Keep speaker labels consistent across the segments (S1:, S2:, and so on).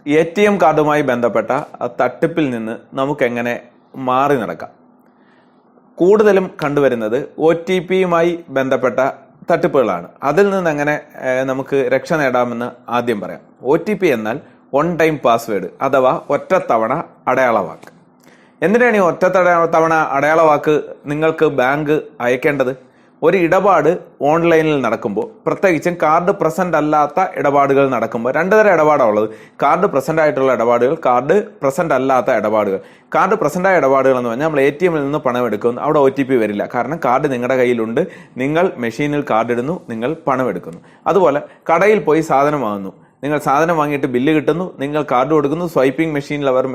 S1: ATM കാർഡുമായി ബന്ധപ്പെട്ട തട്ടിപ്പിൽ നിന്ന് നമുക്ക് എങ്ങനെ മാറി നടക്കാം? കൂടുതലും കണ്ടുവരുന്നത് OTPയുമായി ബന്ധപ്പെട്ട തട്ടിപ്പുകളാണ്. അതിൽ നിന്ന് എങ്ങനെ നമുക്ക് രക്ഷ നേടാമെന്ന് ആദ്യം പറയാം. OTP എന്നാൽ വൺ ടൈം പാസ്വേഡ് അഥവാ ഒറ്റത്തവണ അടയാളവാക്ക്. എന്തിനാണ് ഈ ഒറ്റത്തവണ അടയാളവാക്ക് നിങ്ങൾക്ക് ബാങ്ക് അയക്കേണ്ടത്? ഒരു ഇടപാട് ഓൺലൈനിൽ നടക്കുമ്പോൾ, പ്രത്യേകിച്ചും കാർഡ് പ്രസന്റ് അല്ലാത്ത ഇടപാടുകൾ നടക്കുമ്പോൾ, രണ്ടു തരം ഇടപാടാണ് ഉള്ളത്. കാർഡ് പ്രസന്റ് ആയിട്ടുള്ള ഇടപാടുകൾ, കാർഡ് പ്രസന്റ് അല്ലാത്ത ഇടപാടുകൾ. കാർഡ് പ്രസന്റ് ആയ ഇടപാടുകൾ എന്ന് പറഞ്ഞാൽ നമ്മൾ ATMൽ നിന്ന് പണം എടുക്കുന്നു, അവിടെ OTP വരില്ല. കാരണം കാർഡ് നിങ്ങളുടെ കയ്യിലുണ്ട്, നിങ്ങൾ മെഷീനിൽ കാർഡ് ഇടുന്നു, നിങ്ങൾ പണം എടുക്കുന്നു. അതുപോലെ കടയിൽ പോയി സാധനം വാങ്ങുന്നു, നിങ്ങൾ സാധനം വാങ്ങിയിട്ട് ബില്ല് കിട്ടുന്നു, നിങ്ങൾ കാർഡ് കൊടുക്കുന്നു, സ്വൈപ്പിംഗ് മെഷീനിൽ അവർ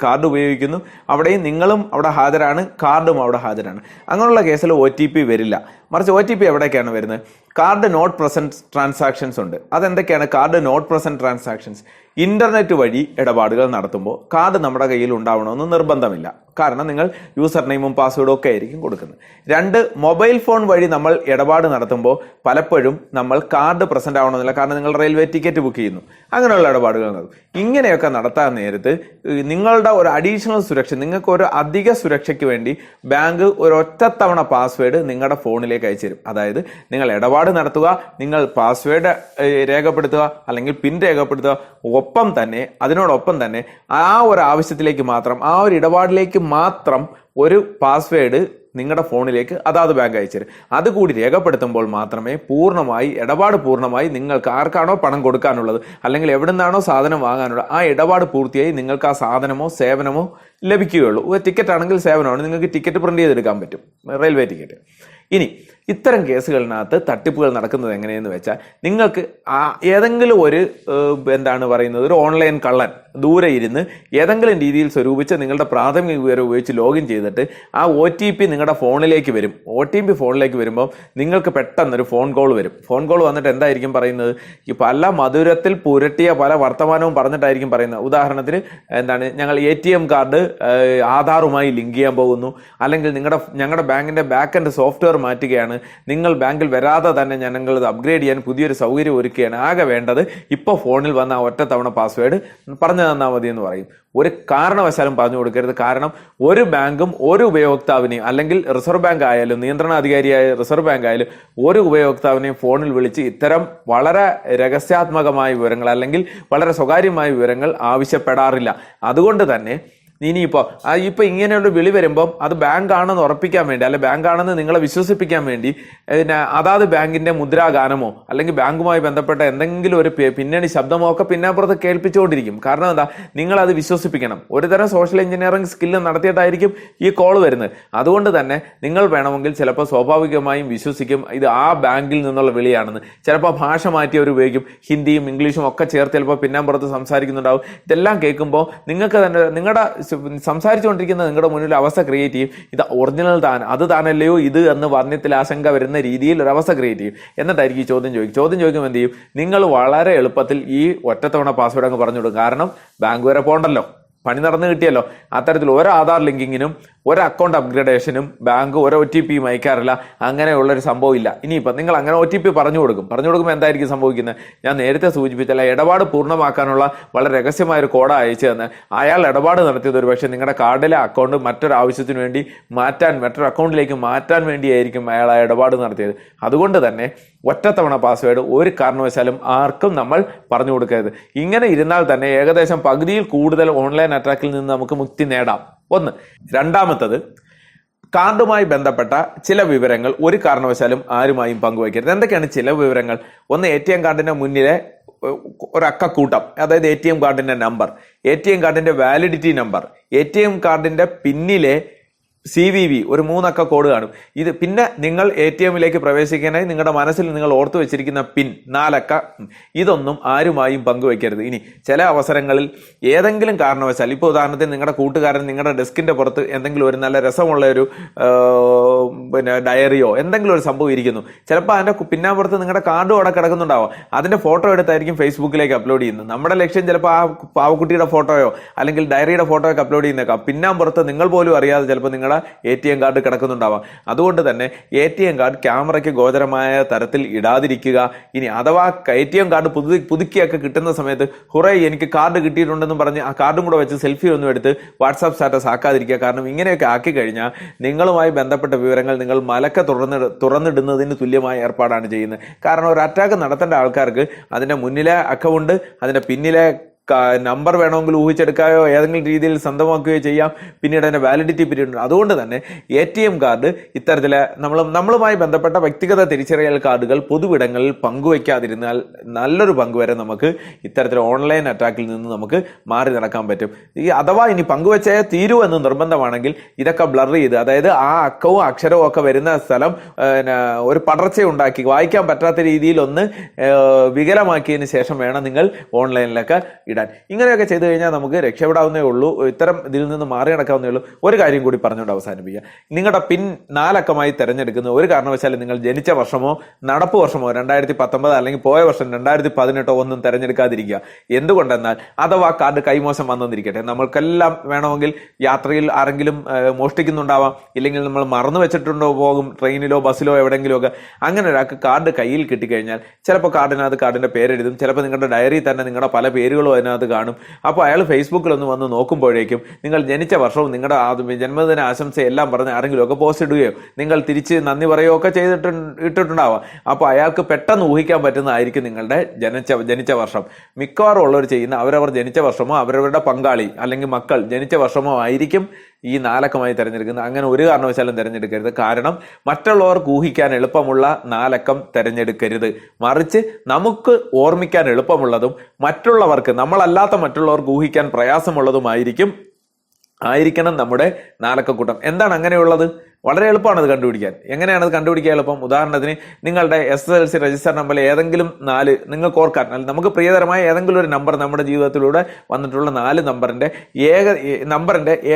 S1: കാർഡ് ഉപയോഗിക്കുന്നു, അവിടെയും നിങ്ങളും അവിടെ ഹാജരാണ്, കാർഡും അവിടെ ഹാജരാണ്. അങ്ങനെയുള്ള കേസിൽ OTP വരില്ല. മറിച്ച് OTP എവിടേക്കാണ് വരുന്നത്? കാർഡ് നോട്ട് പ്രസന്റ് ട്രാൻസാക്ഷൻസ് ഉണ്ട്. അതെന്തൊക്കെയാണ് card not present transactions? Internet വഴി ഇടപാടുകൾ നടത്തുമ്പോൾ കാർഡ് നമ്മുടെ കയ്യിൽ ഉണ്ടാവണമെന്ന് നിർബന്ധമില്ല. കാരണം നിങ്ങൾ യൂസർ നെയിമും പാസ്വേഡും ഒക്കെ ആയിരിക്കും കൊടുക്കുന്നത്. രണ്ട്, മൊബൈൽ ഫോൺ വഴി നമ്മൾ ഇടപാട് നടത്തുമ്പോൾ പലപ്പോഴും നമ്മൾ കാർഡ് പ്രസന്റ് ആവണമെന്നില്ല. കാരണം നിങ്ങൾ റെയിൽവേ ടിക്കറ്റ് ബുക്ക് ചെയ്യുന്നു, അങ്ങനെയുള്ള ഇടപാടുകൾ നടത്തും. ഇങ്ങനെയൊക്കെ നടത്താൻ നേരത്ത് നിങ്ങളുടെ ഒരു അഡീഷണൽ സുരക്ഷ, നിങ്ങൾക്ക് ഒരു അധിക സുരക്ഷയ്ക്ക് വേണ്ടി ബാങ്ക് ഒരു ഒറ്റത്തവണ പാസ്വേഡ് നിങ്ങളുടെ ഫോണിലേക്ക് അയച്ചു തരും. അതായത് നിങ്ങൾ ഇടപാട് നടത്തുക, നിങ്ങൾ പാസ്വേഡ് രേഖപ്പെടുത്തുക അല്ലെങ്കിൽ പിൻ രേഖപ്പെടുത്തുക, അതിനോടൊപ്പം തന്നെ ആ ഒരു ആവശ്യത്തിലേക്ക് മാത്രം, ആ ഒരു ഇടപാടിലേക്ക് മാത്രം ഒരു പാസ്വേഡ് നിങ്ങളുടെ ഫോണിലേക്ക് അതാത് ബാങ്ക് അയച്ചുതരും. അതുകൂടി രേഖപ്പെടുത്തുമ്പോൾ മാത്രമേ ഇടപാട് പൂർണ്ണമായി നിങ്ങൾക്ക് ആർക്കാണോ പണം കൊടുക്കാനുള്ളത് അല്ലെങ്കിൽ എവിടെ നിന്നാണോ സാധനം വാങ്ങാനുള്ളത് ആ ഇടപാട് പൂർത്തിയായി നിങ്ങൾക്ക് ആ സാധനമോ സേവനമോ ലഭിക്കുകയുള്ളൂ. ടിക്കറ്റ് ആണെങ്കിൽ സേവനമാണ്, നിങ്ങൾക്ക് ടിക്കറ്റ് പ്രിന്റ് ചെയ്തെടുക്കാൻ പറ്റും, റെയിൽവേ ടിക്കറ്റ്. ഇനി ഇത്തരം കേസുകളിനകത്ത് തട്ടിപ്പുകൾ നടക്കുന്നത് എങ്ങനെയെന്ന് വെച്ചാൽ, നിങ്ങൾക്ക് ഏതെങ്കിലും ഒരു ഒരു ഓൺലൈൻ കള്ളൻ ദൂരെ ഇരുന്ന് ഏതെങ്കിലും രീതിയിൽ സ്വരൂപിച്ച് നിങ്ങളുടെ പ്രാഥമിക വിവരം ഉപയോഗിച്ച് ലോഗിൻ ചെയ്തിട്ട് ആ OTP നിങ്ങളുടെ ഫോണിലേക്ക് വരും. OTP ഫോണിലേക്ക് വരുമ്പോൾ നിങ്ങൾക്ക് പെട്ടെന്നൊരു ഫോൺ കോൾ വരും. ഫോൺ കോൾ വന്നിട്ട് എന്തായിരിക്കും പറയുന്നത്? ഈ പല മധുരത്തിൽ പുരട്ടിയ പല വർത്തമാനവും പറഞ്ഞിട്ടായിരിക്കും പറയുന്നത്. ഉദാഹരണത്തിന് ഞങ്ങൾ ATM കാർഡ് ആധാറുമായി ലിങ്ക് ചെയ്യാൻ പോകുന്നു, അല്ലെങ്കിൽ ഞങ്ങളുടെ ബാങ്കിന്റെ ബാക്ക് എൻഡ് സോഫ്റ്റ്വെയർ മാറ്റുകയാണ്, നിങ്ങൾ ബാങ്കിൽ വരാതെ തന്നെ ഞങ്ങൾ അപ്ഗ്രേഡ് ചെയ്യാൻ പുതിയൊരു സൗകര്യം ഒരുക്കുകയാണ്, ആകെ വേണ്ടത് ഇപ്പോൾ ഫോണിൽ വന്ന ഒറ്റത്തവണ പാസ്വേഡ് പറഞ്ഞു തന്നാൽ മതി എന്ന് പറയും. ഒരു കാരണവശാലും പറഞ്ഞു കൊടുക്കരുത്. കാരണം ഒരു ബാങ്കും ഒരു ഉപയോക്താവിനെയും, അല്ലെങ്കിൽ റിസർവ് ബാങ്ക് ആയാലും നിയന്ത്രണാധികാരിയായ റിസർവ് ബാങ്ക് ആയാലും ഒരു ഉപയോക്താവിനെയും ഫോണിൽ വിളിച്ച് ഇത്തരം വളരെ രഹസ്യാത്മകമായ വിവരങ്ങൾ അല്ലെങ്കിൽ വളരെ സ്വകാര്യമായ വിവരങ്ങൾ ആവശ്യപ്പെടാറില്ല. അതുകൊണ്ട് തന്നെ ഇനിയിപ്പോ ഇങ്ങനെയുള്ള വിളി വരുമ്പം അത് ബാങ്ക് ആണെന്ന് ഉറപ്പിക്കാൻ വേണ്ടി, അല്ലെ ബാങ്ക് ആണെന്ന് നിങ്ങളെ വിശ്വസിപ്പിക്കാൻ വേണ്ടി അതാത് ബാങ്കിന്റെ മുദ്രാഗാനമോ അല്ലെങ്കിൽ ബാങ്കുമായി ബന്ധപ്പെട്ട എന്തെങ്കിലും ഒരു പിന്നണി ശബ്ദമോ ഒക്കെ പിന്നാപ്പുറത്ത് കേൾപ്പിച്ചുകൊണ്ടിരിക്കും. കാരണം എന്താ? നിങ്ങൾ അത് വിശ്വസിപ്പിക്കണം. ഒരുതരം സോഷ്യൽ എഞ്ചിനീയറിംഗ് സ്കില്ല് നടത്തിയിട്ടായിരിക്കും ഈ കോൾ വരുന്നത്. അതുകൊണ്ട് തന്നെ നിങ്ങൾ വേണമെങ്കിൽ ചിലപ്പോൾ സ്വാഭാവികമായും വിശ്വസിക്കും ഇത് ആ ബാങ്കിൽ നിന്നുള്ള വിളിയാണെന്ന്. ചിലപ്പോൾ ഭാഷ മാറ്റിയവർ ഉപയോഗിക്കും, ഹിന്ദിയും ഇംഗ്ലീഷും ഒക്കെ ചേർത്ത് ചിലപ്പോൾ പിന്നാമ്പുറത്ത് സംസാരിക്കുന്നുണ്ടാവും. ഇതെല്ലാം കേൾക്കുമ്പോൾ നിങ്ങൾക്ക് തന്നെ നിങ്ങളുടെ സംസാരിച്ചുകൊണ്ടിരിക്കുന്ന നിങ്ങളുടെ മുന്നിൽ അവസ്ഥ ക്രിയേറ്റ് ചെയ്യും. ഇത് ഒറിജിനൽ അത് താനല്ലയോ ഇത് എന്ന് വർണ്ണത്തിൽ ആശങ്ക വരുന്ന രീതിയിൽ ഒരു അവസ്ഥ ക്രിയേറ്റ് ചെയ്യും. എന്നിട്ടായിരിക്കും ചോദ്യം ചോദിക്കുമ്പോൾ എന്ത് ചെയ്യും? നിങ്ങൾ വളരെ എളുപ്പത്തിൽ ഈ ഒറ്റത്തവണ പാസ്വേഡ് അങ്ങ് പറഞ്ഞു കൊടുക്കും. കാരണം ബാങ്ക് വരെ പോകണ്ടല്ലോ, പണി നടന്നു കിട്ടിയല്ലോ. അത്തരത്തിൽ ഒരു ആധാർ ലിങ്കിങ്ങിനും ഒരു അക്കൗണ്ട് അപ്ഗ്രേഡേഷനും ബാങ്ക് ഒരു OTPയും അയക്കാറില്ല. അങ്ങനെയുള്ളൊരു സംഭവം ഇല്ല. ഇനിയിപ്പം നിങ്ങൾ അങ്ങനെ OTP പറഞ്ഞു കൊടുക്കുമ്പോൾ എന്തായിരിക്കും സംഭവിക്കുന്നത്? ഞാൻ നേരത്തെ സൂചിപ്പിച്ചല്ല, ഇടപാട് പൂർണ്ണമാക്കാനുള്ള വളരെ രഹസ്യമായൊരു കോഡ് അയച്ചു തന്നെ അയാൾ ഇടപാട് നടത്തിയത് ഒരു പക്ഷേ നിങ്ങളുടെ കാർഡിലെ അക്കൗണ്ട് മറ്റൊരു ആവശ്യത്തിന് വേണ്ടി മറ്റൊരു അക്കൗണ്ടിലേക്ക് മാറ്റാൻ വേണ്ടിയായിരിക്കും അയാൾ ആ ഇടപാട് നടത്തിയത്. അതുകൊണ്ട് തന്നെ ഒറ്റത്തവണ പാസ്വേഡ് ഒരു കാരണവശാലും ആർക്കും നമ്മൾ പറഞ്ഞു കൊടുക്കരുത്. ഇങ്ങനെ ഇരുന്നാൽ തന്നെ ഏകദേശം പകുതിയിൽ കൂടുതൽ ഓൺലൈൻ അറ്റാക്കിൽ നിന്ന് നമുക്ക് മുക്തി നേടാം. ഒന്ന്. രണ്ടാമത്തത്, കാർഡുമായി ബന്ധപ്പെട്ട ചില വിവരങ്ങൾ ഒരു കാരണവശാലും ആരുമായും പങ്കുവയ്ക്കരുത്. എന്തൊക്കെയാണ് ചില വിവരങ്ങൾ? ഒന്ന്, ATM കാർഡിന്റെ മുന്നിലെ ഒരു അക്കക്കൂട്ടം, അതായത് ATM കാർഡിന്റെ നമ്പർ, ATM കാർഡിന്റെ വാലിഡിറ്റി നമ്പർ, ATM കാർഡിന്റെ പിന്നിലെ CVV ഒരു 3 അക്ക കോഡ് കാണും. ഇത് പിന്നെ നിങ്ങൾ ATMലേക്ക് പ്രവേശിക്കാനായി നിങ്ങളുടെ മനസ്സിൽ നിങ്ങൾ ഓർത്തു വെച്ചിരിക്കുന്ന പിൻ 4 അക്ക, ഇതൊന്നും ആരുമായും പങ്കുവെക്കരുത്. ഇനി ചില അവസരങ്ങളിൽ ഏതെങ്കിലും കാരണവശാൽ, ഇപ്പോൾ ഉദാഹരണത്തിന് നിങ്ങളുടെ കൂട്ടുകാരൻ നിങ്ങളുടെ ഡെസ്കിന്റെ പുറത്ത് എന്തെങ്കിലും ഒരു നല്ല രസമുള്ള ഒരു ഡയറിയോ എന്തെങ്കിലും ഒരു സംഭവം ഇരിക്കുന്നു. ചിലപ്പോൾ അതിന്റെ പിന്നാമ്പുറത്ത് നിങ്ങളുടെ കാർഡും അവിടെ കിടക്കുന്നുണ്ടാവും. അതിന്റെ ഫോട്ടോ എടുത്തായിരിക്കും ഫേസ്ബുക്കിലേക്ക് അപ്ലോഡ് ചെയ്യുന്നത്. നമ്മുടെ ലക്ഷ്യം ചിലപ്പോൾ ആ പാവക്കുട്ടിയുടെ ഫോട്ടോയോ അല്ലെങ്കിൽ ഡയറിയുടെ ഫോട്ടോയോ ഒക്കെ അപ്ലോഡ് ചെയ്യുന്നേക്കാം. പിന്നാമ്പുറത്ത് നിങ്ങൾ പോലും അറിയാതെ ചിലപ്പോൾ നിങ്ങളുടെ നിങ്ങളുടെ ATM കാർഡ് കിടക്കുന്നുണ്ടാവാം. അതുകൊണ്ട് തന്നെ ATM കാർഡ് ക്യാമറയ്ക്ക് ഗോചരമായ തരത്തിൽ ഇടാതിരിക്കുക. ഇനി അഥവാ ATM കാർഡ് പുതുക്കിയൊക്കെ കിട്ടുന്ന സമയത്ത് ഹുറേ എനിക്ക് കാർഡ് കിട്ടിയിട്ടുണ്ടെന്ന് പറഞ്ഞ് ആ കാർഡും കൂടെ വെച്ച് സെൽഫി ഒന്നും എടുത്ത് വാട്സാപ്പ് സ്റ്റാറ്റസ് ആക്കാതിരിക്കുക. കാരണം ഇങ്ങനെയൊക്കെ ആക്കി കഴിഞ്ഞാൽ നിങ്ങളുമായി ബന്ധപ്പെട്ട വിവരങ്ങൾ നിങ്ങൾ മലക്ക തുറന്നിടുന്നതിന് തുല്യമായ ഏർപ്പാടാണ് ചെയ്യുന്നത്. കാരണം ഒരു അറ്റാക്ക് നടത്തേണ്ട ആൾക്കാർക്ക് അതിന്റെ മുന്നിലെ അക്കൗണ്ട്, അതിന്റെ പിന്നിലെ നമ്പർ വേണമെങ്കിൽ ഊഹിച്ചെടുക്കുകയോ ഏതെങ്കിലും രീതിയിൽ സ്വന്തമാക്കുകയോ ചെയ്യാം. പിന്നീട് അതിന്റെ വാലിഡിറ്റി പീരീഡ് ഉണ്ട്. അതുകൊണ്ട് തന്നെ ATM കാർഡ് ഇത്തരത്തിലെ നമ്മളുമായി ബന്ധപ്പെട്ട വ്യക്തിഗത തിരിച്ചറിയൽ കാർഡുകൾ പൊതുവിടങ്ങളിൽ പങ്കുവയ്ക്കാതിരുന്നാൽ നല്ലൊരു പങ്കുവരെ നമുക്ക് ഇത്തരത്തിലെ ഓൺലൈൻ അറ്റാക്കിൽ നിന്ന് നമുക്ക് മാറി നടക്കാൻ പറ്റും. അഥവാ ഇനി പങ്കുവെച്ചേ തീരൂ എന്ന് നിർബന്ധമാണെങ്കിൽ ഇതൊക്കെ ബ്ലർ ചെയ്ത്, അതായത് ആ അക്കവും അക്ഷരവും ഒക്കെ വരുന്ന സ്ഥലം ഒരു പടർച്ചയുണ്ടാക്കി വായിക്കാൻ പറ്റാത്ത രീതിയിൽ ഒന്ന് വികലമാക്കിയതിന് ശേഷം വേണം നിങ്ങൾ ഓൺലൈനിലൊക്കെ ഇടാൻ. ഇങ്ങനെയൊക്കെ ചെയ്തു കഴിഞ്ഞാൽ നമുക്ക് രക്ഷപ്പെടാവുന്നേ ഉള്ളൂ. ഇത്തരം ഇതിൽ നിന്ന് മാറി നടക്കാവുന്നേ ഉള്ളൂ. ഒരു കാര്യം കൂടി പറഞ്ഞുകൊണ്ട് അവസാനിപ്പിക്കുക. നിങ്ങളുടെ പിൻ 4 അക്കമായി തിരഞ്ഞെടുക്കുന്ന ഒരു കാരണവശാലും നിങ്ങൾ ജനിച്ച വർഷമോ നടപ്പ് വർഷമോ 2019 അല്ലെങ്കിൽ പോയ വർഷം 2018 ഒന്നും തിരഞ്ഞെടുക്കാതിരിക്കുക. എന്തുകൊണ്ടെന്നാൽ അഥവാ കാർഡ് കൈമോശം വന്നെന്നിരിക്കട്ടെ, നമ്മൾക്കെല്ലാം വേണമെങ്കിൽ യാത്രയിൽ ആരെങ്കിലും മോഷ്ടിക്കുന്നുണ്ടാവാം, ഇല്ലെങ്കിൽ നമ്മൾ മറന്നു വെച്ചിട്ടുണ്ടോ പോകും ട്രെയിനിലോ ബസ്സിലോ എവിടെയെങ്കിലും ഒക്കെ. അങ്ങനെ ഒരാൾക്ക് കാർഡ് കയ്യിൽ കിട്ടിക്കഴിഞ്ഞാൽ ചിലപ്പോൾ കാർഡിനകത്ത് കാർഡിന്റെ പേരെഴുതും, ചിലപ്പോൾ നിങ്ങളുടെ ഡയറി തന്നെ നിങ്ങളുടെ പല പേരുകളും അതിനകത്ത് കാണും. അപ്പോൾ അയാൾ ഫേസ്ബുക്കിലൊന്ന് വന്ന് നോക്കുമ്പോഴേക്കും നിങ്ങൾ ജനിച്ച വർഷവും നിങ്ങളുടെ ജന്മദിന ആശംസ എല്ലാം പറഞ്ഞ് ആരെങ്കിലും ഒക്കെ പോസ്റ്റ് ഇടുകയോ നിങ്ങൾ തിരിച്ച് നന്ദി പറയുകയോ ഒക്കെ ഇട്ടിട്ടുണ്ടാവാം. അപ്പോൾ അയാൾക്ക് പെട്ടെന്ന് ഊഹിക്കാൻ പറ്റുന്നതായിരിക്കും നിങ്ങളുടെ ജനിച്ച വർഷം. മിക്കവാറും ഉള്ളവർ ചെയ്യുന്ന അവരവർ ജനിച്ച വർഷമോ അവരവരുടെ പങ്കാളി അല്ലെങ്കിൽ മക്കൾ ജനിച്ച വർഷമോ ആയിരിക്കും ഈ 4 അക്കമായി തിരഞ്ഞെടുക്കുന്നത്. അങ്ങനെ ഒരു കാരണവശാലും തിരഞ്ഞെടുക്കരുത്. കാരണം മറ്റുള്ളവർക്ക് ഊഹിക്കാൻ എളുപ്പമുള്ള 4 അക്കം തിരഞ്ഞെടുക്കരുത്. മറിച്ച് നമുക്ക് ഓർമ്മിക്കാൻ എളുപ്പമുള്ളതും മറ്റുള്ളവർക്ക് നമ്മളല്ലാത്ത മറ്റുള്ളവർക്ക് ഊഹിക്കാൻ പ്രയാസമുള്ളതുമായിരിക്കണം നമ്മുടെ 4 അക്കക്കൂട്ടം. എന്താണ് അങ്ങനെയുള്ളത്? വളരെ എളുപ്പമാണ് അത് കണ്ടുപിടിക്കാൻ. എങ്ങനെയാണ് അത് കണ്ടുപിടിക്കാൻ എളുപ്പം? ഉദാഹരണത്തിന് നിങ്ങളുടെ SSLC രജിസ്റ്റർ നമ്പറിൽ ഏതെങ്കിലും 4 നിങ്ങൾക്ക് ഓർക്കാൻ, നമുക്ക് പ്രിയതരമായ ഏതെങ്കിലും ഒരു നമ്പർ നമ്മുടെ ജീവിതത്തിലൂടെ വന്നിട്ടുള്ള 4 നമ്പറിന്റെ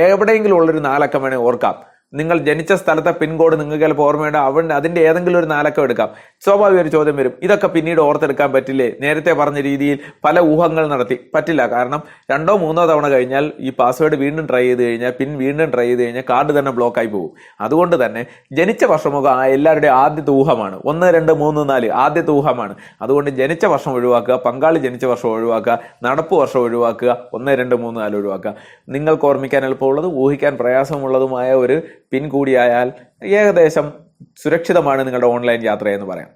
S1: എവിടെയെങ്കിലും ഉള്ളൊരു 4 അക്കം വേണേൽ ഓർക്കാം. നിങ്ങൾ ജനിച്ച സ്ഥലത്തെ പിൻകോഡ് നിങ്ങൾക്ക് ചിലപ്പോൾ ഓർമ്മയുണ്ട്, അതിന്റെ ഏതെങ്കിലും ഒരു 4 അക്കം എടുക്കാം. സ്വാഭാവിക ഒരു ചോദ്യം വരും, ഇതൊക്കെ പിന്നീട് ഓർത്തെടുക്കാൻ പറ്റില്ലേ? നേരത്തെ പറഞ്ഞ രീതിയിൽ പല ഊഹങ്ങൾ നടത്തി പറ്റില്ല. കാരണം 2 or 3 തവണ കഴിഞ്ഞാൽ ഈ പാസ്വേഡ് വീണ്ടും ട്രൈ ചെയ്ത് കഴിഞ്ഞാൽ പിൻ വീണ്ടും ട്രൈ ചെയ്ത് കഴിഞ്ഞാൽ കാർഡ് തന്നെ ബ്ലോക്ക് ആയി പോകും. അതുകൊണ്ട് തന്നെ ജനിച്ച വർഷമൊക്കെ എല്ലാവരുടെയും ആദ്യത്തെ ഊഹമാണ്. 1, 2, 3, 4 ആദ്യത്തെ ഊഹമാണ്. അതുകൊണ്ട് ജനിച്ച വർഷം ഒഴിവാക്കുക, പങ്കാളി ജനിച്ച വർഷം ഒഴിവാക്കുക, നടപ്പ് വർഷം ഒഴിവാക്കുക, 1, 2, 3, 4 ഒഴിവാക്കുക. നിങ്ങൾക്ക് ഓർമ്മിക്കാൻ എളുപ്പമുള്ളത് ഊഹിക്കാൻ പ്രയാസമുള്ളതുമായ ഒരു പിൻ കൂടിയായാൽ ഏകദേശം സുരക്ഷിതമാണ് നിങ്ങളുടെ ഓൺലൈൻ യാത്ര എന്ന് പറയാം.